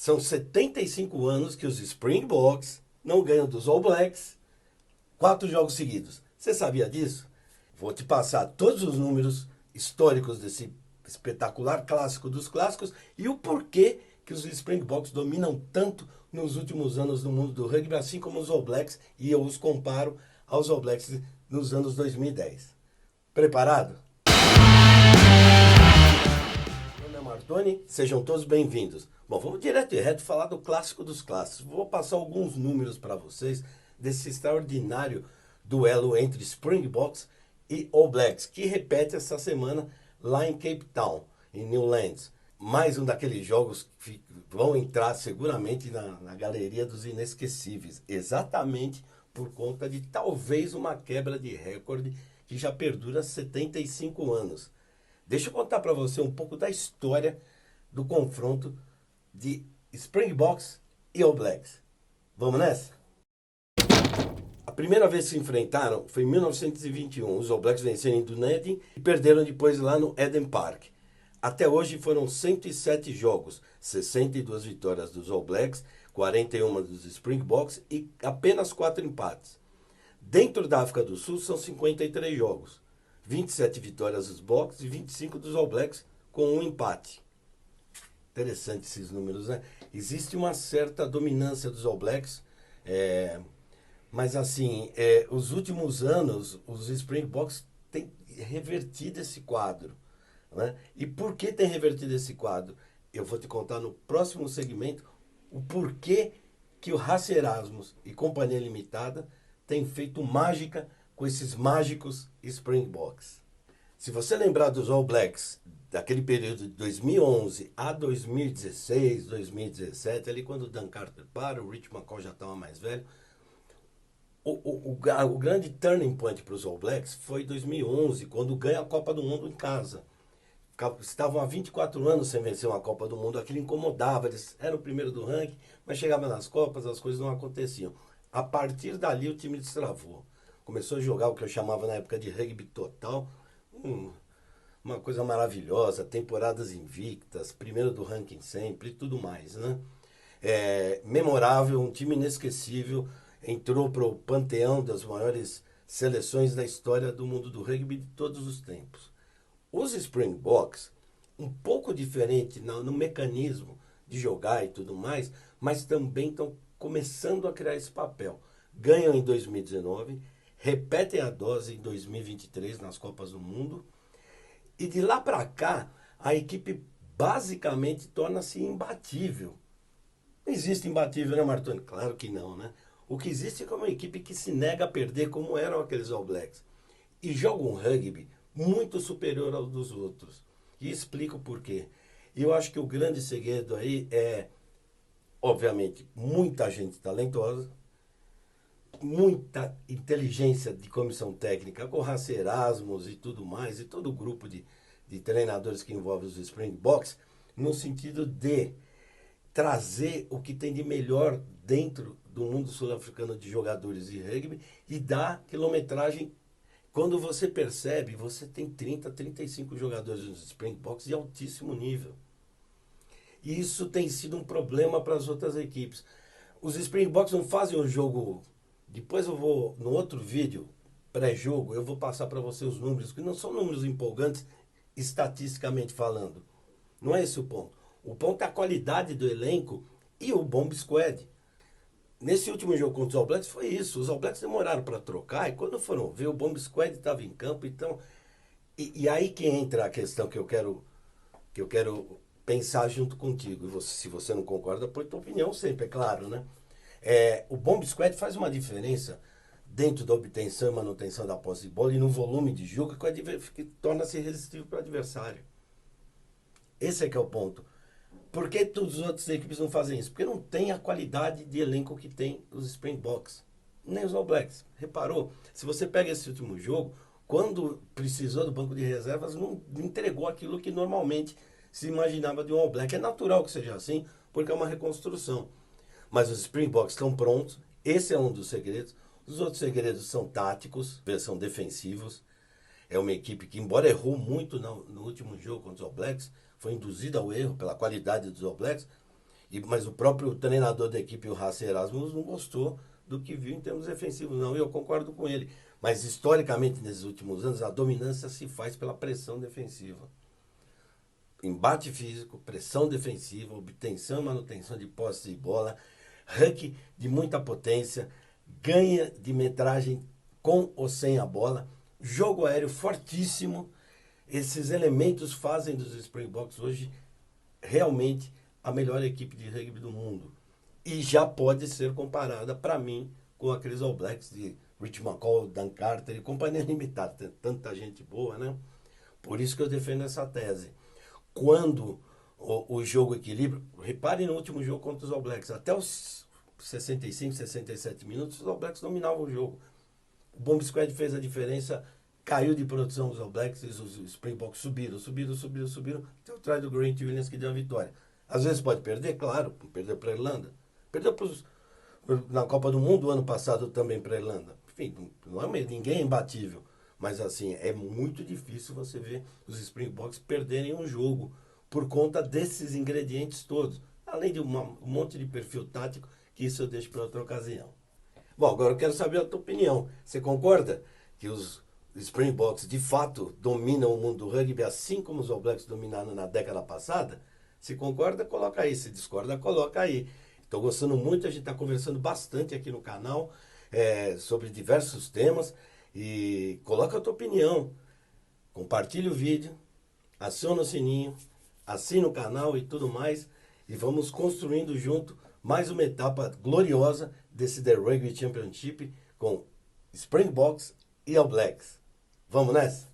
São 75 anos que os Springboks não ganham dos All Blacks 4 jogos seguidos. Você sabia disso? Vou te passar todos os números históricos desse espetacular clássico dos clássicos e o porquê que os Springboks dominam tanto nos últimos anos no mundo do rugby, assim como os All Blacks, e eu os comparo aos All Blacks nos anos 2010. Preparado? Meu nome é Martoni, sejam todos bem-vindos. Bom, vamos direto e reto falar do clássico dos clássicos. Vou passar alguns números para vocês desse extraordinário duelo entre Springboks e All Blacks, que repete essa semana lá em Cape Town, em Newlands. Mais um daqueles jogos que vão entrar seguramente na galeria dos inesquecíveis, exatamente por conta de talvez uma quebra de recorde que já perdura 75 anos. Deixa eu contar para você um pouco da história do confronto de Springboks e All Blacks. Vamos nessa? A primeira vez que se enfrentaram foi em 1921. Os All Blacks venceram em Dunedin e perderam depois lá no Eden Park. Até hoje foram 107 jogos, 62 vitórias dos All Blacks, 41 dos Springboks e apenas 4 empates. Dentro da África do Sul são 53 jogos, 27 vitórias dos Boks e 25 dos All Blacks com um empate. Interessante esses números, né? Existe uma certa dominância dos All Blacks, mas assim, os últimos anos os Springboks têm revertido esse quadro. Né? E por que tem revertido esse quadro? Eu vou te contar no próximo segmento o porquê que o Hasse Erasmus e Companhia Limitada têm feito mágica com esses mágicos Springboks. Se você lembrar dos All Blacks daquele período de 2011 a 2016, 2017, ali quando o Dan Carter para, o Rich McCaw já estava mais velho, o grande turning point para os All Blacks foi 2011, quando ganha a Copa do Mundo em casa. Estavam há 24 anos sem vencer uma Copa do Mundo, aquilo incomodava, eles eram o primeiro do ranking, mas chegava nas Copas, as coisas não aconteciam. A partir dali o time destravou. Começou a jogar o que eu chamava na época de rugby total, uma coisa maravilhosa, temporadas invictas, primeiro do ranking sempre e tudo mais, né? Memorável, um time inesquecível, entrou para o panteão das maiores seleções da história do mundo do rugby de todos os tempos. Os Springboks, um pouco diferente no mecanismo de jogar e tudo mais, mas também estão começando a criar esse papel. Ganham em 2019, repetem a dose em 2023 nas Copas do Mundo, e de lá para cá, a equipe basicamente torna-se imbatível. Não existe imbatível, né, Martoni? Claro que não, né? O que existe é uma equipe que se nega a perder, como eram aqueles All Blacks. E joga um rugby muito superior ao dos outros. E explico por quê. Eu acho que o grande segredo aí é, obviamente, muita gente talentosa, muita inteligência de comissão técnica, com Hasse Erasmus e tudo mais, e todo o grupo de treinadores que envolve os Springboks, no sentido de trazer o que tem de melhor dentro do mundo sul-africano de jogadores de rugby e dar quilometragem. Quando você percebe, você tem 30, 35 jogadores nos Springboks de altíssimo nível. E isso tem sido um problema para as outras equipes. Os Springboks não fazem um jogo. Depois eu vou, no outro vídeo, pré-jogo, eu vou passar para você os números, que não são números empolgantes, estatisticamente falando. Não é esse o ponto. O ponto é a qualidade do elenco e o Bomb Squad. Nesse último jogo contra os All Blacks foi isso. Os All Blacks demoraram para trocar e quando foram ver, o Bomb Squad estava em campo. Então, e aí que entra a questão que eu quero pensar junto contigo. E você, se você não concorda, põe tua opinião sempre, é claro, né? O Bomb Squad faz uma diferença dentro da obtenção e manutenção da posse de bola e no volume de jogo que torna-se irresistível para o adversário. Esse é que é o ponto. Por que todas as outras equipes não fazem isso? Porque não tem a qualidade de elenco que tem os Springboks, nem os All Blacks. Reparou? Se você pega esse último jogo, quando precisou do banco de reservas, não entregou aquilo que normalmente se imaginava de um All Black. É natural que seja assim, porque é uma reconstrução. Mas os Springboks estão prontos, esse é um dos segredos. Os outros segredos são táticos, são defensivos. É uma equipe que, embora errou muito no último jogo contra os All Blacks, foi induzida ao erro pela qualidade dos All Blacks. Mas o próprio treinador da equipe, o Hasse Erasmus, não gostou do que viu em termos defensivos, não. E eu concordo com ele. Mas, historicamente, nesses últimos anos, a dominância se faz pela pressão defensiva. Embate físico, pressão defensiva, obtenção e manutenção de posse de bola, huck de muita potência, ganha de metragem com ou sem a bola, jogo aéreo fortíssimo. Esses elementos fazem dos Springboks hoje realmente a melhor equipe de rugby do mundo. E já pode ser comparada, para mim, com aqueles All Blacks de Rich McCall, Dan Carter e companhia limitada. Tem tanta gente boa, né? Por isso que eu defendo essa tese. Quando o jogo equilibra, reparem no último jogo contra os All Blacks, até os 65, 67 minutos, os All Blacks dominavam o jogo. O Bomb Squad fez a diferença, caiu de produção os All Blacks, e os Springboks subiram, até o try do Grant Williams que deu a vitória. Às vezes pode perder, claro, perdeu para a Irlanda. Perdeu na Copa do Mundo ano passado também para a Irlanda. Enfim, não é ninguém é imbatível. Mas assim, é muito difícil você ver os Springboks perderem um jogo por conta desses ingredientes todos. Além de um monte de perfil tático, que isso eu deixo para outra ocasião. Bom, agora eu quero saber a tua opinião. Você concorda que os Springboks de fato dominam o mundo do rugby assim como os All Blacks dominaram na década passada? Se concorda, coloca aí. Se discorda, coloca aí. Estou gostando muito, a gente está conversando bastante aqui no canal sobre diversos temas. E coloca a tua opinião. Compartilha o vídeo, aciona o sininho, assina o canal e tudo mais. E vamos construindo junto mais uma etapa gloriosa desse The Rugby Championship com Springboks e All Blacks. Vamos nessa?